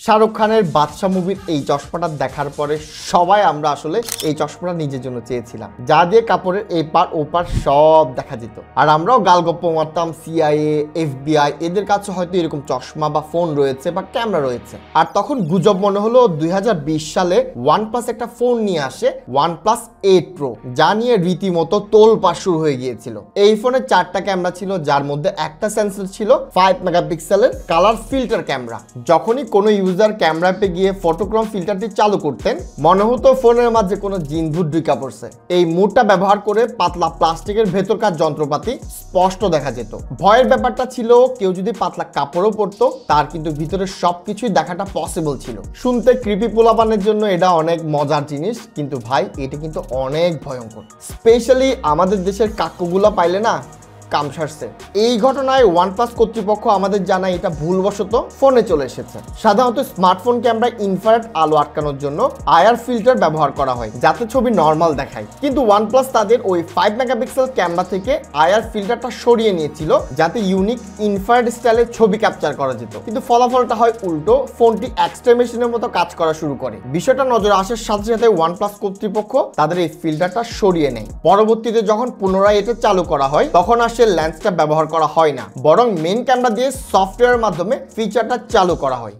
শাহরুখ খানের বাদশা মুভির এই চশমাটা দেখার পরে সবাই আমরা আসলে এই চশমাটা নিজের জন্য চেয়েছিলাম, যা দিয়ে কাপড়ের এই পার ও পার সব দেখা যেত। আর আমরাও গালগপ্প মারতাম সিআইএ, এফবিআই এদের কাছে হয়তো এরকম চশমা বা ফোন রয়েছে বা ক্যামেরা রয়েছে। আর তখন গুজব মনে হলো 2020 সালে OnePlus একটা ফোন নিয়ে আসে, OnePlus 8 Pro, যা নিয়ে রীতিমতো তোলপাড় শুরু হয়ে গিয়েছিল। এই ফোনে 4টা ক্যামেরা ছিল, যার মধ্যে একটা সেন্সর ছিল 5 মেগাপিক্সেলের কালার ফিল্টার ক্যামেরা। যখনই কোনো ইউজার ক্যামেরাতে গিয়ে ফটোক্রোম ফিল্টারটি চালু করতেন, মনে হতো ফোনের মাঝে কোনো জিনভূত ঢুকা পড়ছে। এই মুডটা ব্যবহার করে পাতলা প্লাস্টিকের ভেতরকার যন্ত্রপাতি স্পষ্ট দেখা যেত। ভয়ের ব্যাপারটা ছিল, কেউ যদি পাতলা কাপড়ও পরতো, তার কিন্তু ভিতরে সবকিছুই দেখাটা পসিবল ছিল। শুনতে কৃপি পোলাপানের জন্য এটা অনেক মজার জিনিস, কিন্তু ভাই এটা কিন্তু অনেক ভয়ঙ্কর। স্পেশালি আমাদের দেশের কাকুগুলা পাইলে না কাম সারছে। এই ঘটনায় OnePlus কর্তৃপক্ষ আমাদের জানায় এটা ভুলবশত ফোনে চলে এসেছে। সাধারণত স্মার্টফোন ক্যামেরায় ইনফ্রারেড আলো আটকানোর জন্য আইআর ফিল্টার ব্যবহার করা হয়, যাতে ছবি নর্মাল দেখায়। কিন্তু OnePlus তাদের ওই 5 মেগাপিক্সেল ক্যামেরা থেকে আইআর ফিল্টারটা সরিয়ে নিয়েছিল, যাতে ইউনিক ইনফ্রারেড স্টাইলের ছবি ক্যাপচার করা যেত। কিন্তু ফলাফলটা হয় উল্টো, ফোনটি এক্সট্রা মেশিনের মতো কাজ করা শুরু করে। বিষয়টা নজরে আসার সাথে সাথে OnePlus কর্তৃপক্ষ তাদের এই ফিল্টারটা সরিয়ে নেয়। পরবর্তীতে যখন পুনরায় এটা চালু করা হয়, তখন লেন্সটা ব্যবহার করা হয় না, বরং মেইন ক্যামেরা দিয়ে সফটওয়্যারের মাধ্যমে ফিচারটা চালু করা হয়।